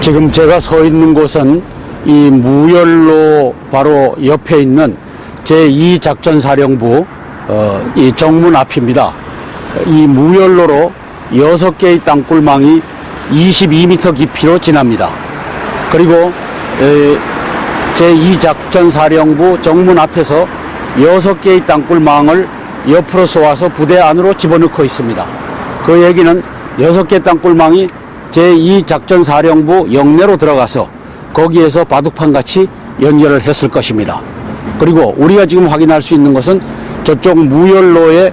지금 제가 서 있는 곳은 이 무열로 바로 옆에 있는 제2작전사령부 이 정문 앞입니다. 이 무열로로 6개의 땅굴망이 22m 깊이로 지납니다. 그리고 제2작전사령부 정문 앞에서 6개의 땅굴망을 옆으로 쏘아서 부대 안으로 집어넣고 있습니다. 그 얘기는 6개 땅굴망이 제2작전사령부 영내로 들어가서 거기에서 바둑판같이 연결을 했을 것입니다. 그리고 우리가 지금 확인할 수 있는 것은 저쪽 무열로의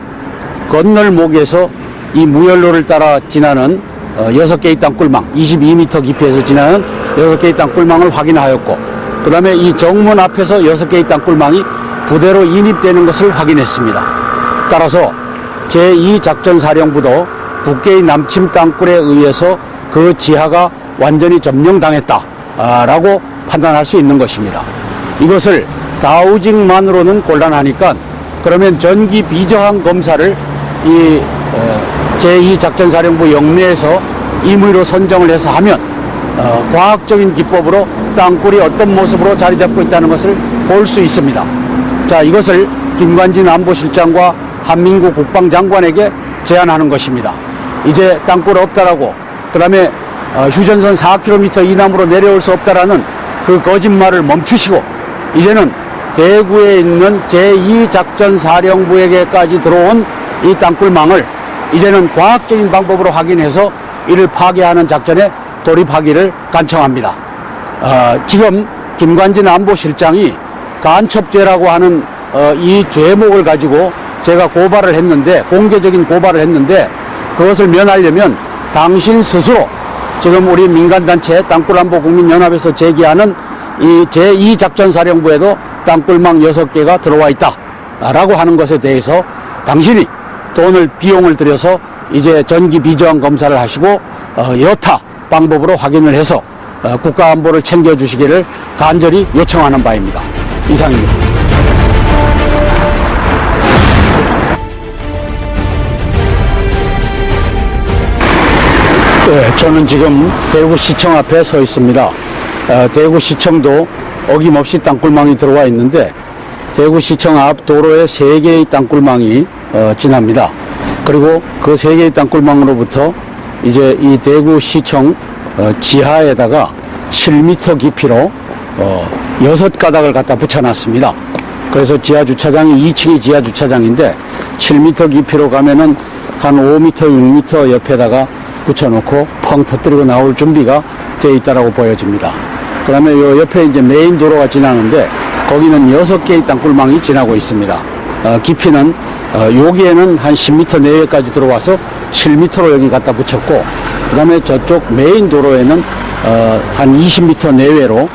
건널목에서 이 무열로를 따라 지나는 6개의 땅굴망, 22m 깊이에서 지나는 6개의 땅굴망을 확인하였고, 그 다음에 이 정문 앞에서 6개의 땅굴망이 부대로 인입되는 것을 확인했습니다. 따라서 제2작전사령부도 북계의 남침 땅굴에 의해서 그 지하가 완전히 점령당했다라고 판단할 수 있는 것입니다. 이것을 다우징만으로는 곤란하니까 그러면 전기 비저항 검사를 이 제2작전사령부 영내에서 임의로 선정을 해서 하면 과학적인 기법으로 땅굴이 어떤 모습으로 자리 잡고 있다는 것을 볼 수 있습니다. 자, 이것을 김관진 안보실장과 한민구 국방장관에게 제안하는 것입니다. 이제 땅굴 없다라고, 그 다음에 휴전선 4km 이남으로 내려올 수 없다라는 그 거짓말을 멈추시고 이제는 대구에 있는 제2작전사령부에게까지 들어온 이 땅굴망을 이제는 과학적인 방법으로 확인해서 이를 파괴하는 작전에 돌입하기를 간청합니다. 지금 김관진 안보실장이 간첩죄라고 하는 이 죄목을 가지고 제가 고발을 했는데, 공개적인 고발을 했는데, 그것을 면하려면 당신 스스로 지금 우리 민간단체 땅굴안보국민연합에서 제기하는 이 제2작전사령부에도 땅굴망 6개가 들어와 있다 라고 하는 것에 대해서 당신이 비용을 들여서 이제 전기 비저항 검사를 하시고 여타 방법으로 확인을 해서 국가안보를 챙겨주시기를 간절히 요청하는 바입니다. 이상입니다. 네, 저는 지금 대구시청 앞에 서 있습니다. 대구시청도 어김없이 땅굴망이 들어와 있는데 대구시청 앞 도로에 3개의 땅굴망이 지납니다. 그리고 그 3개의 땅굴망으로부터 이제 이 대구시청 지하에다가 7m 깊이로 6가닥을 갖다 붙여놨습니다. 그래서 지하주차장이 2층이 지하주차장인데 7m 깊이로 가면은 한 5m, 6m 옆에다가 붙여놓고 펑 터뜨리고 나올 준비가 되어 있다라고 보여집니다. 그 다음에 요 옆에 이제 메인 도로가 지나는데 거기는 6개의 땅굴망이 지나고 있습니다. 깊이는 여기에는 한 10m 내외까지 들어와서 7m로 여기 갖다 붙였고, 그 다음에 저쪽 메인 도로에는 한 20m 내외로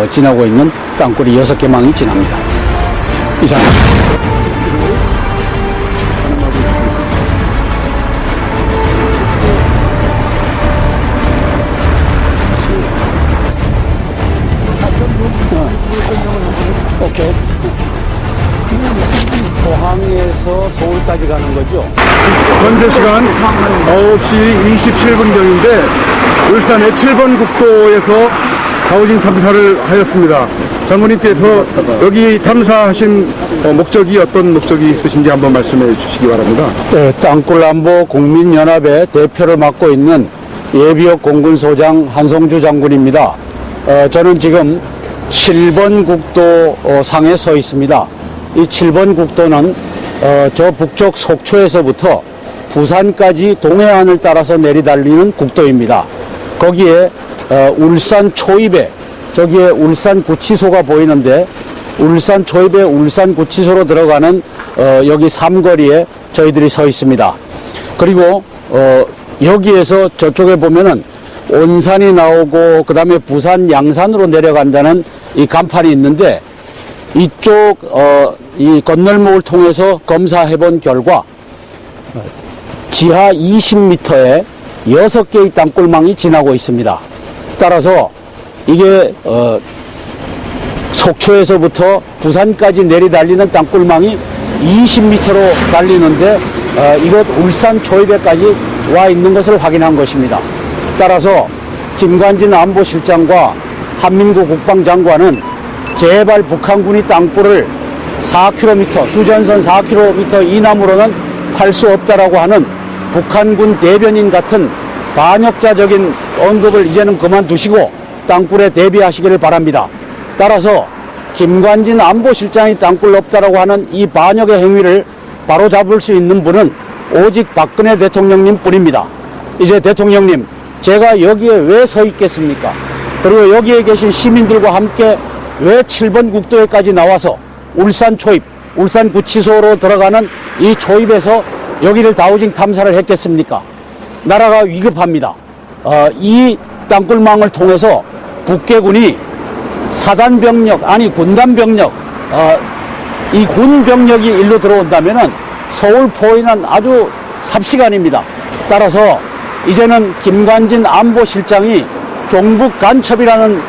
지나고 있는 땅굴이 6개 망이 지납니다. 이상입니다. 오케이. 포항에서 서울까지 가는 거죠? 현재 시간 9시 27분경인데 울산의 7번 국도에서 다우징 탐사를 하였습니다. 장군님께서 여기 탐사하신 목적이 어떤 목적이 있으신지 한번 말씀해 주시기 바랍니다. 네, 땅굴안보 국민연합의 대표를 맡고 있는 예비역 공군소장 한성주 장군입니다. 저는 지금 7번 국도 상에 서 있습니다. 이 7번 국도는 저 북쪽 속초에서부터 부산까지 동해안을 따라서 내리달리는 국도입니다. 거기에 울산 초입에 저기에 울산 구치소가 보이는데 울산 초입에 울산 구치소로 들어가는 여기 삼거리에 저희들이 서 있습니다. 그리고 여기에서 저쪽에 보면은 온산이 나오고 그 다음에 부산 양산으로 내려간다는 이 간판이 있는데 이쪽 이 건널목을 통해서 검사해 본 결과 지하 20m에 6개의 땅굴망이 지나고 있습니다. 따라서 이게 속초에서부터 부산까지 내리달리는 땅굴망이 20m로 달리는데 이곳 울산 초입에까지 와 있는 것을 확인한 것입니다. 따라서 김관진 안보실장과 한민구 국방장관은 제발 북한군이 땅굴을 4km, 휴전선 4km 이남으로는 팔 수 없다라고 하는 북한군 대변인 같은 반역자적인 언급을 이제는 그만두시고 땅굴에 대비하시기를 바랍니다. 따라서 김관진 안보실장이 땅굴 없다라고 하는 이 반역의 행위를 바로잡을 수 있는 분은 오직 박근혜 대통령님 뿐입니다. 이제 대통령님, 제가 여기에 왜 서 있겠습니까? 그리고 여기에 계신 시민들과 함께 왜 7번 국도에까지 나와서 울산 초입, 울산 구치소로 들어가는 이 초입에서 여기를 다우징 탐사를 했겠습니까? 나라가 위급합니다. 이 땅굴망을 통해서 북괴군이 사단병력, 아니 군단병력, 이 군병력이 일로 들어온다면은 서울 포위는 아주 삽시간입니다. 따라서 이제는 김관진 안보실장이 종북 간첩이라는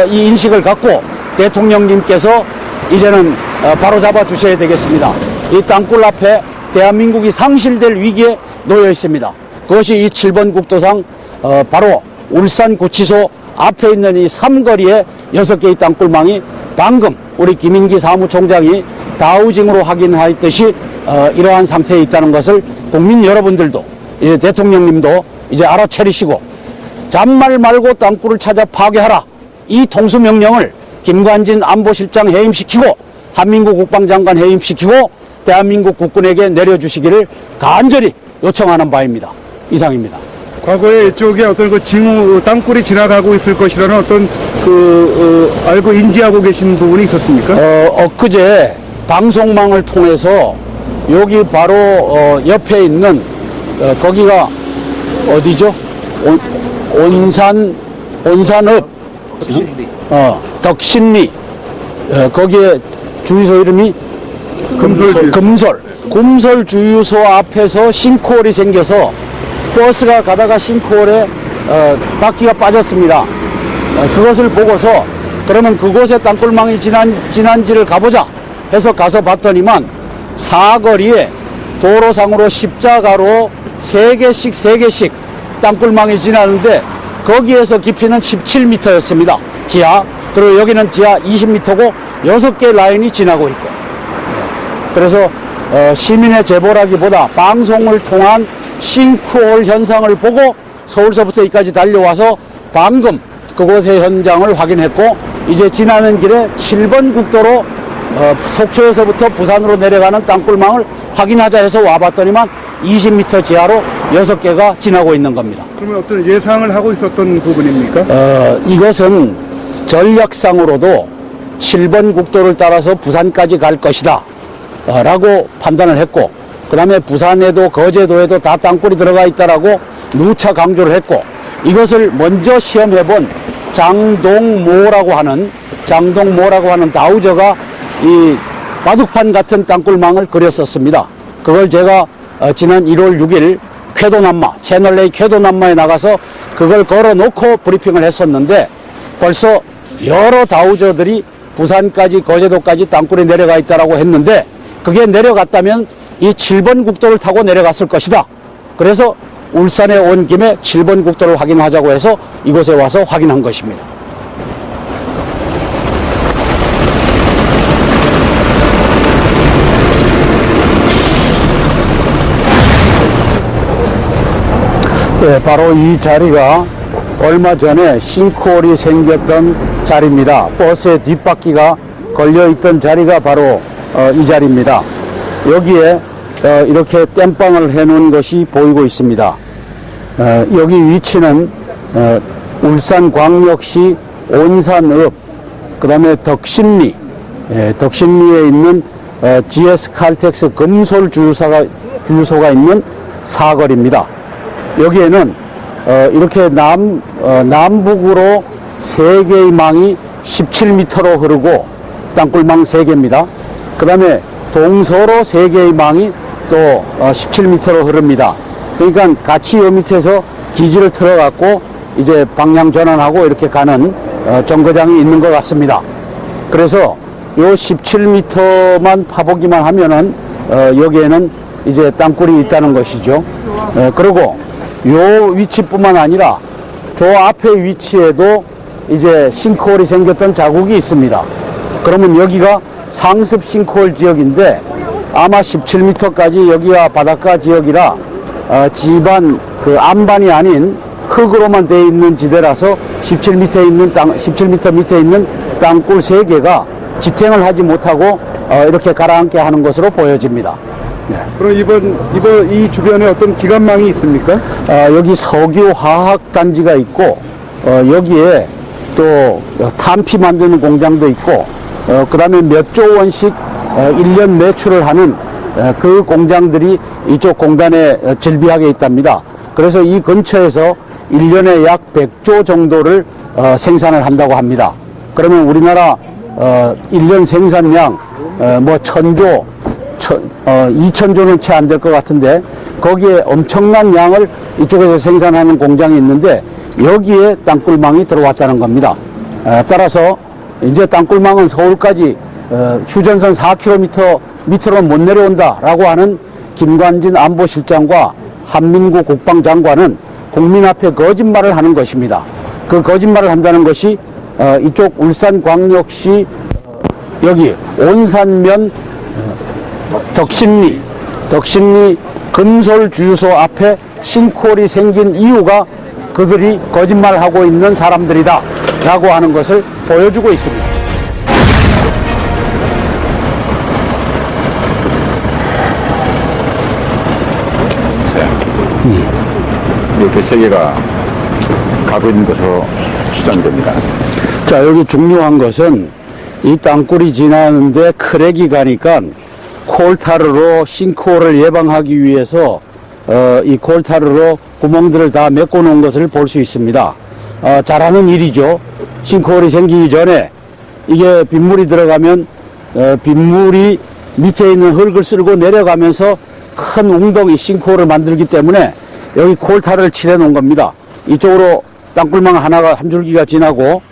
이 인식을 갖고 대통령님께서 이제는 바로 잡아 주셔야 되겠습니다. 이 땅굴 앞에 대한민국이 상실될 위기에 놓여 있습니다. 그것이 이 7번 국도상 바로 울산 구치소 앞에 있는 이 삼거리에 6개의 땅굴망이 방금 우리 김인기 사무총장이 다우징으로 확인하였듯이 이러한 상태에 있다는 것을 국민 여러분들도 이제 대통령님도 이제 알아차리시고 잔말 말고 땅굴을 찾아 파괴하라, 이 통수명령을 김관진 안보실장 해임시키고 한민구 국방장관 해임시키고 대한민국 국군에게 내려주시기를 간절히 요청하는 바입니다. 이상입니다. 과거에 이쪽에 어떤 그 징후 땅굴이 지나가고 있을 것이라는 어떤 알고 인지하고 계신 부분이 있었습니까? 엊그제 방송망을 통해서 여기 바로 옆에 있는 거기가 어디죠? 온산읍 덕신리 거기에 주유소 이름이 금솔 주유소 앞에서 싱크홀이 생겨서 버스가 가다가 싱크홀에 바퀴가 빠졌습니다. 그것을 보고서 그러면 그곳에 땅굴망이 지난지를 가보자 해서 가서 봤더니만 사거리에 도로상으로 십자가로 3개씩 땅굴망이 지나는데 거기에서 깊이는 17m였습니다. 지하. 그리고 여기는 지하 20m고 6개 라인이 지나고 있고. 그래서 시민의 제보라기보다 방송을 통한 싱크홀 현상을 보고 서울서부터 여기까지 달려와서 방금 그곳의 현장을 확인했고, 이제 지나는 길에 7번 국도로 속초에서부터 부산으로 내려가는 땅굴망을 확인하자 해서 와봤더니만 20m 지하로 6개가 지나고 있는 겁니다. 그러면 어떤 예상을 하고 있었던 부분입니까? 이것은 전략상으로도 7번 국도를 따라서 부산까지 갈 것이다 라고 판단을 했고, 그 다음에 부산에도 거제도에도 다 땅굴이 들어가 있다라고 누차 강조를 했고, 이것을 먼저 시험해본 장동모라고 하는 다우저가 이 바둑판 같은 땅굴망을 그렸었습니다. 그걸 제가 지난 1월 6일 채널A 쾌도남마에 나가서 그걸 걸어놓고 브리핑을 했었는데, 벌써 여러 다우저들이 부산까지 거제도까지 땅굴이 내려가 있다라고 했는데, 그게 내려갔다면 이 7번 국도를 타고 내려갔을 것이다. 그래서 울산에 온 김에 7번 국도를 확인하자고 해서 이곳에 와서 확인한 것입니다. 네, 바로 이 자리가 얼마 전에 싱크홀이 생겼던 자리입니다. 버스의 뒷바퀴가 걸려있던 자리가 바로 이 자리입니다. 여기에 이렇게 땜빵을 해놓은 것이 보이고 있습니다. 여기 위치는 울산광역시 온산읍, 그 다음에 덕신리에 있는 GS 칼텍스 금솔 주유소가 있는 사거리입니다. 여기에는 이렇게 남북으로 3개의 망이 17m로 흐르고 땅굴망 3개입니다. 그 다음에 동서로 3개의 망이 또 17m로 흐릅니다. 그러니까 같이 요 밑에서 기지를 틀어갖고 이제 방향 전환하고 이렇게 가는 정거장이 있는 것 같습니다. 그래서 요 17m만 파보기만 하면은 여기에는 이제 땅굴이 있다는 것이죠. 그리고 요 위치뿐만 아니라 저 앞에 위치에도 이제 싱크홀이 생겼던 자국이 있습니다. 그러면 여기가 상습 싱크홀 지역인데 아마 17m까지 여기가 바닷가 지역이라 지반 그 안반이 아닌 흙으로만 되어 있는 지대라서 17m 있는 17m 밑에 있는 땅굴 3개가 지탱을 하지 못하고 이렇게 가라앉게 하는 것으로 보여집니다. 네. 그럼 이번 이 주변에 어떤 기관망이 있습니까? 여기 석유 화학 단지가 있고 여기에 또 탄피 만드는 공장도 있고 그 다음에 몇 조 원씩 1년 매출을 하는 그 공장들이 이쪽 공단에 즐비하게 있답니다. 그래서 이 근처에서 1년에 약 100조 정도를 생산을 한다고 합니다. 그러면 우리나라 1년 생산량 뭐 1000조 2000조는 채 안 될 것 같은데 거기에 엄청난 양을 이쪽에서 생산하는 공장이 있는데 여기에 땅굴망이 들어왔다는 겁니다. 따라서 이제 땅굴망은 서울까지 휴전선 4km 밑으로 못 내려온다 라고 하는 김관진 안보실장과 한민구 국방장관은 국민 앞에 거짓말을 하는 것입니다. 그 거짓말을 한다는 것이 이쪽 울산광역시 여기 온산면 덕신리 금솔 주유소 앞에 싱크홀이 생긴 이유가 그들이 거짓말을 하고 있는 사람들이다 라고 하는 것을 보여주고 있습니다. 이렇게 세 개가 가고 있는 것으로 추정됩니다. 자, 여기 중요한 것은 이 땅굴이 지나는데 크랙이 가니까 콜타르로 싱크홀을 예방하기 위해서 이 콜타르로 구멍들을 다 메꿔 놓은 것을 볼 수 있습니다. 잘하는 일이죠. 싱크홀이 생기기 전에 이게 빗물이 들어가면 빗물이 밑에 있는 흙을 쓸고 내려가면서 큰 웅덩이 싱크홀을 만들기 때문에 여기 콜타르를 칠해 놓은 겁니다. 이쪽으로 땅굴망 하나가 한 줄기가 지나고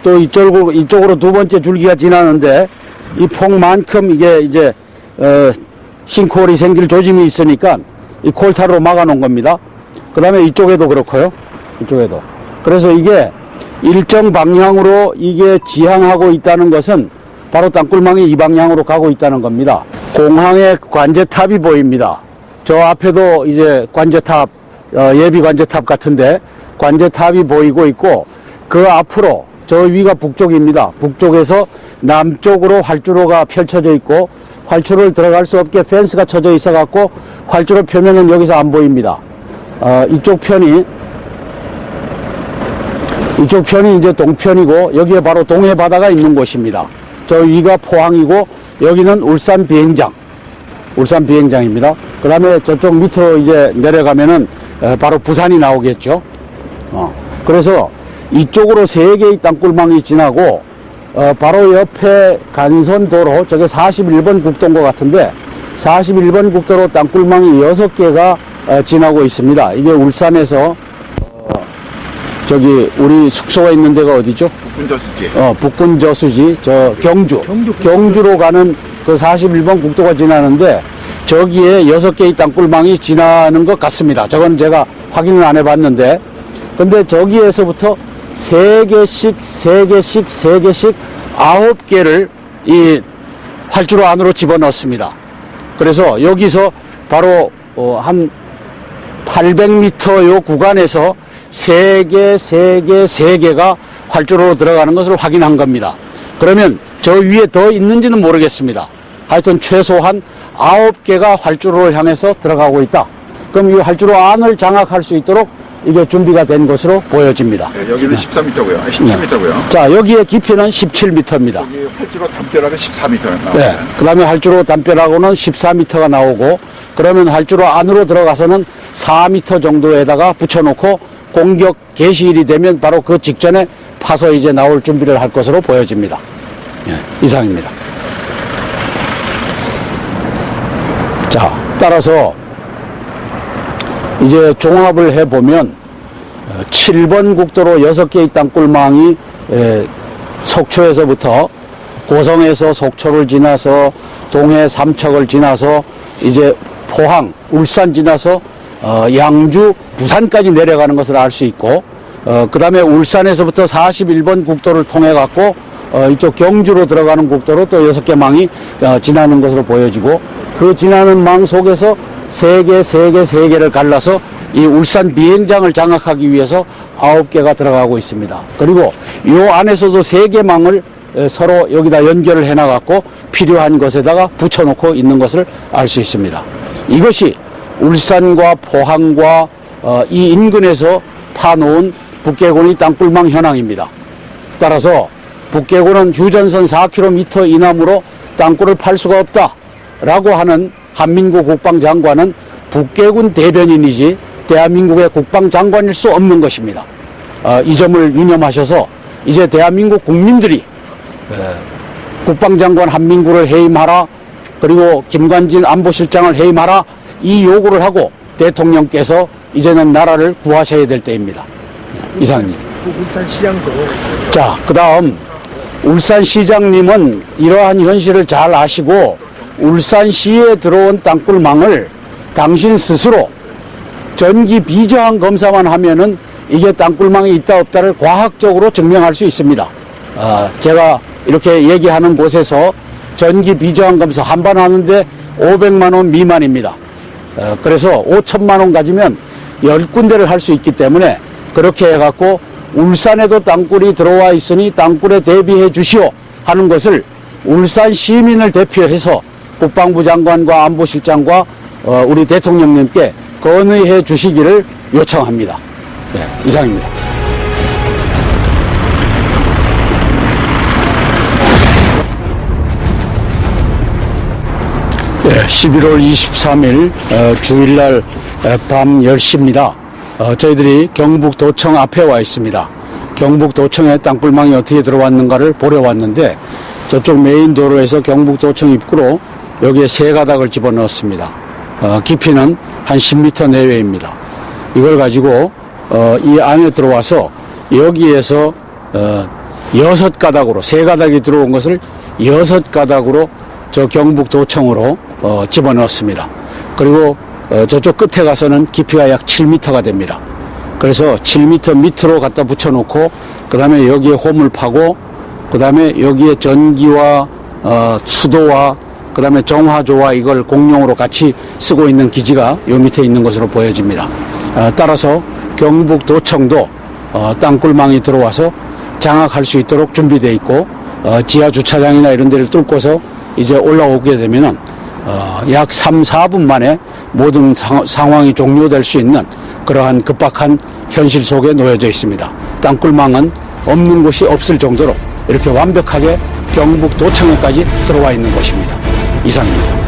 또 이쪽으로 두 번째 줄기가 지나는데 이 폭만큼 이게 이제 싱크홀이 생길 조짐이 있으니까 이 콜타르로 막아 놓은 겁니다. 그 다음에 이쪽에도 그렇고요. 이쪽에도. 그래서 이게 일정 방향으로 이게 지향하고 있다는 것은 바로 땅굴망이 이 방향으로 가고 있다는 겁니다. 공항의 관제탑이 보입니다. 저 앞에도 이제 관제탑, 예비 관제탑 같은데 관제탑이 보이고 있고 그 앞으로 저 위가 북쪽입니다. 북쪽에서 남쪽으로 활주로가 펼쳐져 있고 활주로를 들어갈 수 없게 펜스가 쳐져 있어 갖고 활주로 표면은 여기서 안 보입니다. 이쪽 편이 이제 동편이고 여기에 바로 동해 바다가 있는 곳입니다. 저 위가 포항이고 여기는 울산 비행장입니다. 그 다음에 저쪽 밑으로 이제 내려가면은 바로 부산이 나오겠죠. 그래서 이쪽으로 3개의 땅굴망이 지나고 바로 옆에 간선도로 저게 41번 국도인 것 같은데 41번 국도로 땅굴망이 6개가 지나고 있습니다. 이게 울산에서 저기 우리 숙소가 있는 데가 어디죠? 북군저수지. 북군저수지 저 경주로 가는 그 41번 국도가 지나는데 저기에 6개의 땅굴망이 지나는 것 같습니다. 저건 제가 확인을 안 해봤는데 근데 저기에서부터 3개씩 9개를 이 활주로 안으로 집어넣습니다. 그래서 여기서 바로 한 800m 요 구간에서 3개가 활주로로 들어가는 것을 확인한 겁니다. 그러면 저 위에 더 있는지는 모르겠습니다. 하여튼 최소한 9개가 활주로를 향해서 들어가고 있다. 그럼 이 활주로 안을 장악할 수 있도록 이게 준비가 된 것으로 보여집니다. 네, 여기는 14m고요. 17m고요. 자, 여기의 깊이는 17m입니다. 여기 활주로 담벼락은 14m 나옵니다. 네. 그 다음에 활주로 담벼락으로는 14m가 나오고 그러면 활주로 안으로 들어가서는 4m 정도에다가 붙여놓고 공격 개시일이 되면 바로 그 직전에 파서 이제 나올 준비를 할 것으로 보여집니다. 네, 이상입니다. 자, 따라서 이제 종합을 해보면 7번 국도로 6개의 땅굴망이 속초에서부터 고성에서 속초를 지나서 동해 삼척을 지나서 이제 포항, 울산 지나서 양주, 부산까지 내려가는 것을 알 수 있고 그 다음에 울산에서부터 41번 국도를 통해 갖고 이쪽 경주로 들어가는 국도로 또 6개 망이 지나는 것으로 보여지고, 그 지나는 망 속에서 3개를 갈라서 이 울산 비행장을 장악하기 위해서 9개가 들어가고 있습니다. 그리고 이 안에서도 3개 망을 서로 여기다 연결을 해 나갔고 필요한 것에다가 붙여놓고 있는 것을 알 수 있습니다. 이것이 울산과 포항과 이 인근에서 파놓은 북계군의 땅굴망 현황입니다. 따라서 북계군은 휴전선 4km 이남으로 땅굴을 팔 수가 없다라고 하는 한민구 국방장관은 북계군 대변인이지 대한민국의 국방장관일 수 없는 것입니다. 이 점을 유념하셔서 이제 대한민국 국민들이 국방장관 한민구를 해임하라, 그리고 김관진 안보실장을 해임하라, 이 요구를 하고 대통령께서 이제는 나라를 구하셔야 될 때입니다. 이상입니다. 울산시장도. 자, 그 다음 울산시장님은 이러한 현실을 잘 아시고 울산시에 들어온 땅굴망을 당신 스스로 전기 비저항 검사만 하면은 이게 땅굴망이 있다 없다를 과학적으로 증명할 수 있습니다. 제가 이렇게 얘기하는 곳에서 전기 비저항 검사 한 번 하는데 500만 원 미만입니다. 그래서 5천만 원 가지면 10군데를 할 수 있기 때문에 그렇게 해갖고 울산에도 땅굴이 들어와 있으니 땅굴에 대비해 주시오 하는 것을 울산 시민을 대표해서 국방부 장관과 안보실장과 우리 대통령님께 건의해 주시기를 요청합니다. 네, 이상입니다. 네, 11월 23일 주일날 밤 10시입니다. 저희들이 경북도청 앞에 와 있습니다. 경북도청에 땅굴망이 어떻게 들어왔는가를 보러 왔는데 저쪽 메인 도로에서 경북도청 입구로 여기에 3가닥을 집어넣었습니다. 깊이는 한 10m 내외입니다. 이걸 가지고 이 안에 들어와서 여기에서 6가닥으로 3가닥이 들어온 것을 6가닥으로 저 경북도청으로 집어넣었습니다. 그리고 저쪽 끝에 가서는 깊이가 약 7m가 됩니다. 그래서 7m 밑으로 갖다 붙여놓고 그 다음에 여기에 홈을 파고 그 다음에 여기에 전기와 수도와 그 다음에 정화조와 이걸 공용으로 같이 쓰고 있는 기지가 요 밑에 있는 것으로 보여집니다. 따라서 경북도청도 땅굴망이 들어와서 장악할 수 있도록 준비되어 있고 지하 주차장이나 이런 데를 뚫고서 이제 올라오게 되면은 약 3, 4분 만에 모든 상황이 종료될 수 있는 그러한 급박한 현실 속에 놓여져 있습니다. 땅굴망은 없는 곳이 없을 정도로 이렇게 완벽하게 경북도청에까지 들어와 있는 것입니다. 이상입니다.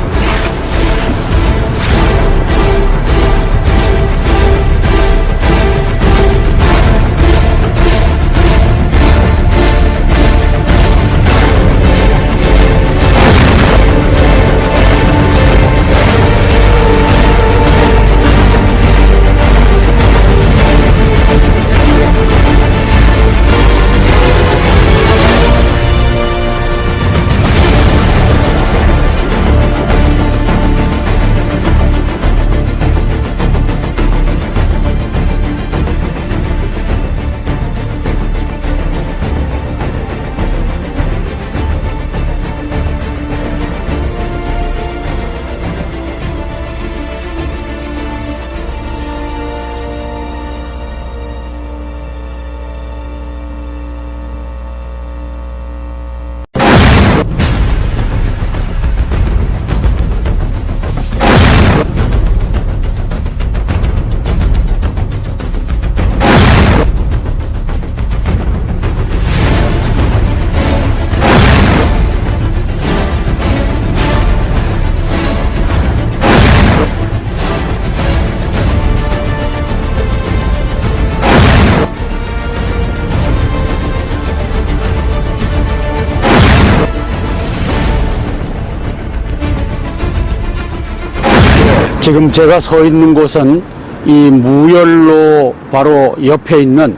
지금 제가 서 있는 곳은 이 무열로 바로 옆에 있는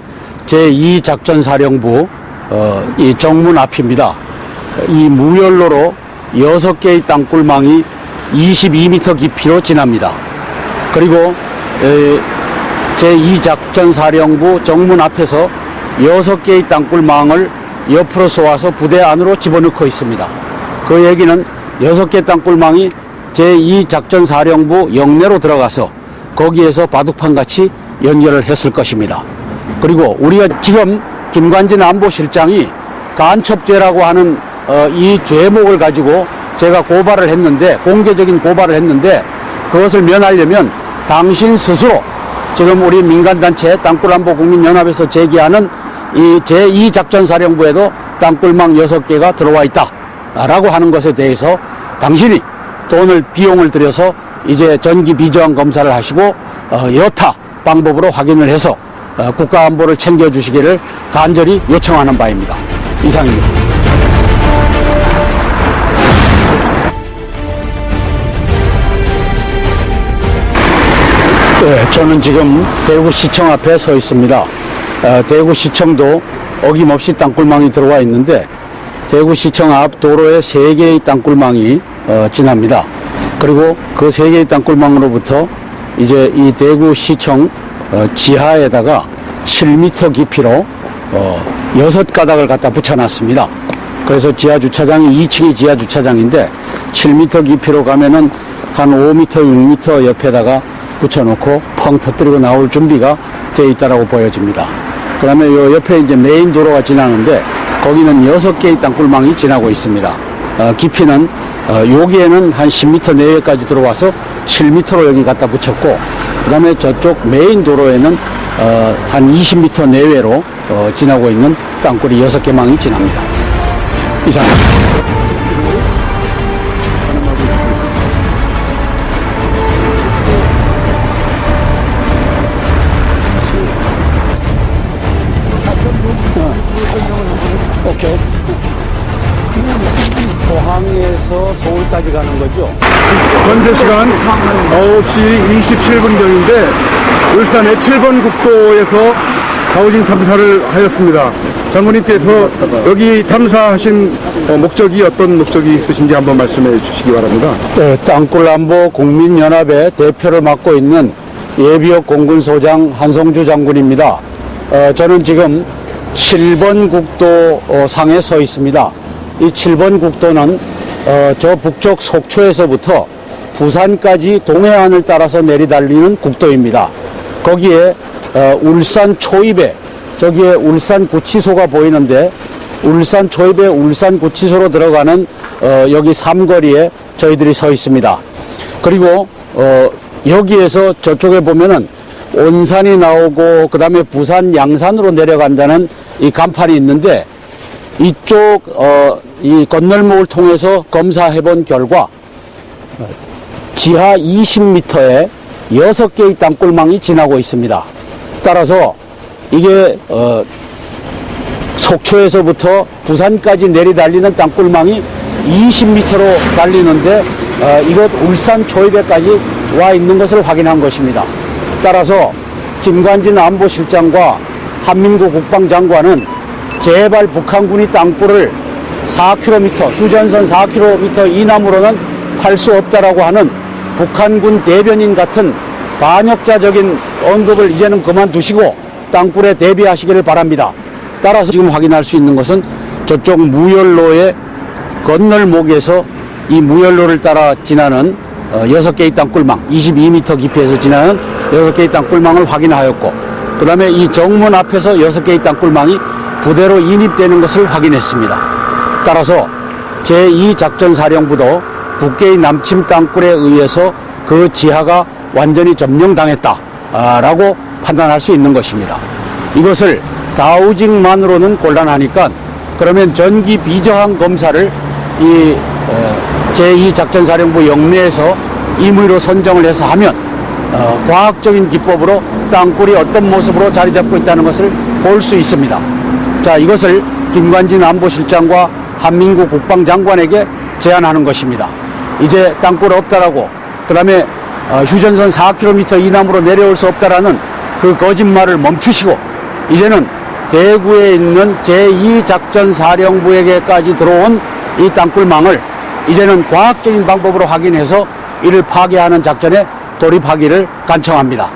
제2작전사령부 이 정문 앞입니다. 이 무열로로 6개의 땅굴망이 22m 깊이로 지납니다. 그리고 제2작전사령부 정문 앞에서 6개의 땅굴망을 옆으로 쏘아서 부대 안으로 집어넣고 있습니다. 그 얘기는 6개 땅굴망이 제2작전사령부 영내로 들어가서 거기에서 바둑판같이 연결을 했을 것입니다. 그리고 우리가 지금 김관진 안보실장이 간첩죄라고 하는 이 죄목을 가지고 제가 고발을 했는데, 공개적인 고발을 했는데, 그것을 면하려면 당신 스스로 지금 우리 민간단체 땅굴안보국민연합에서 제기하는 이 제2작전사령부에도 땅굴망 6개가 들어와 있다 라고 하는 것에 대해서 당신이 비용을 들여서 이제 전기 비저항 검사를 하시고 여타 방법으로 확인을 해서 국가안보를 챙겨주시기를 간절히 요청하는 바입니다. 이상입니다. 네, 저는 지금 대구시청 앞에 서 있습니다. 대구시청도 어김없이 땅굴망이 들어와 있는데 대구시청 앞 도로에 3개의 땅굴망이 지납니다. 그리고 그 3개의 땅굴망으로부터 이제 이 대구시청 지하에다가 7m 깊이로 6가닥을 갖다 붙여놨습니다. 그래서 지하주차장이 2층이 지하주차장인데 7m 깊이로 가면은 한 5m, 6m 옆에다가 붙여놓고 펑 터뜨리고 나올 준비가 되어 있다라고 보여집니다. 그 다음에 요 옆에 이제 메인 도로가 지나는데 거기는 6개의 땅굴망이 지나고 있습니다. 깊이는 여기에는 한 10m 내외까지 들어와서 7m로 여기 갖다 붙였고, 그 다음에 저쪽 메인 도로에는 한 20m 내외로 지나고 있는 땅굴이 6개 망이 지납니다. 이상입니다. 오케이. 포항에서 서울까지 가는 거죠? 현재 시간 9시 27분경인데 울산의 7번 국도에서 가우징 탐사를 하였습니다. 장군님께서 여기 탐사하신 목적이 어떤 목적이 있으신지 한번 말씀해 주시기 바랍니다. 네, 땅굴안보 국민연합의 대표를 맡고 있는 예비역 공군소장 한성주 장군입니다. 저는 지금 7번 국도 상에 서 있습니다. 이 7번 국도는 저 북쪽 속초에서부터 부산까지 동해안을 따라서 내리달리는 국도입니다. 거기에 울산 초입에 저기에 울산 구치소가 보이는데 울산 초입에 울산 구치소로 들어가는 여기 삼거리에 저희들이 서 있습니다. 그리고 여기에서 저쪽에 보면은 온산이 나오고 그 다음에 부산 양산으로 내려간다는 이 간판이 있는데 이쪽 이 건널목을 통해서 검사해 본 결과 지하 20m에 6개의 땅굴망이 지나고 있습니다. 따라서 이게 속초에서부터 부산까지 내리달리는 땅굴망이 20m로 달리는데 이곳 울산 초입에까지 와 있는 것을 확인한 것입니다. 따라서 김관진 안보실장과 한민구 국방장관은 제발 북한군이 땅굴을 4km, 휴전선 4km 이남으로는 팔 수 없다라고 하는 북한군 대변인 같은 반역자적인 언급을 이제는 그만두시고 땅굴에 대비하시기를 바랍니다. 따라서 지금 확인할 수 있는 것은 저쪽 무열로의 건널목에서 이 무열로를 따라 지나는 6개의 땅굴망, 22m 깊이에서 지나는 6개의 땅굴망을 확인하였고, 그 다음에 이 정문 앞에서 6개의 땅굴망이 부대로 인입되는 것을 확인했습니다. 따라서 제2작전사령부도 북계의 남침 땅굴에 의해서 그 지하가 완전히 점령당했다라고 판단할 수 있는 것입니다. 이것을 가우징만으로는 곤란하니까 그러면 전기 비저항 검사를 이 제2작전사령부 영내에서 임의로 선정을 해서 하면 과학적인 기법으로 땅굴이 어떤 모습으로 자리 잡고 있다는 것을 볼 수 있습니다. 자, 이것을 김관진 안보실장과 한민구 국방장관에게 제안하는 것입니다. 이제 땅굴 없다라고, 그 다음에 휴전선 4km 이남으로 내려올 수 없다라는 그 거짓말을 멈추시고 이제는 대구에 있는 제2작전사령부에게까지 들어온 이 땅굴망을 이제는 과학적인 방법으로 확인해서 이를 파괴하는 작전에 돌입하기를 간청합니다.